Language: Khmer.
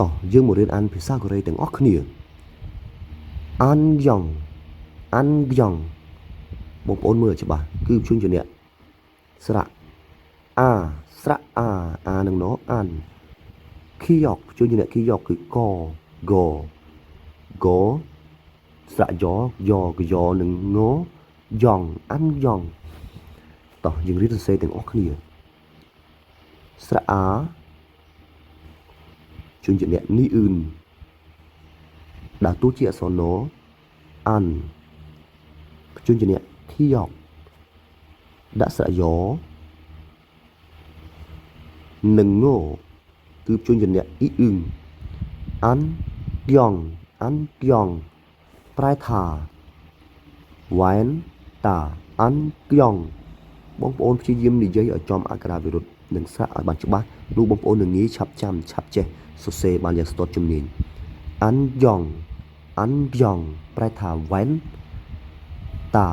តោះយើងមករៀនអានភាសាកូរ៉េទាំងអស់គ្នាអានយ៉ងអានយ៉ងបងប្អូនមើលច្បាស់គឺព្យញ្ជនៈស្រៈអាស្រៈអានឹងណអានខីយ៉កព្យញ្ជនៈខីយ៉កគឺកកស្រៈយ៉កយ៉នឹងងយ៉ងអានយ៉ងតោះយើងរៀនសរសេរទាំងអស់គ្នាស្រៈអាព្យញ្ជនៈនេះអ៊ឺនដាក់តួជាអក្សរណអានព្យញ្ជនៈខីយ៉កដាក់ស្រៈយ៉នឹងងគឺព្យញ្ជនៈអ៊ីអ៊ឹងអានយ៉ងប្រែថាវ៉ែនតាអានយ៉ងបងប្អូនព្យាយាមនិយាយឲ្យចំអក្ខរាវិរុទ្ធនិងស្រៈឲ្យបានច្បាស់នោះបងប្អូននឹងងាយឆាប់ចាំឆាប់ចេះសរសេរបានយ៉ាងស្ទាត់ជំនាញអានយ៉ងប្រែថាវ៉ែនតា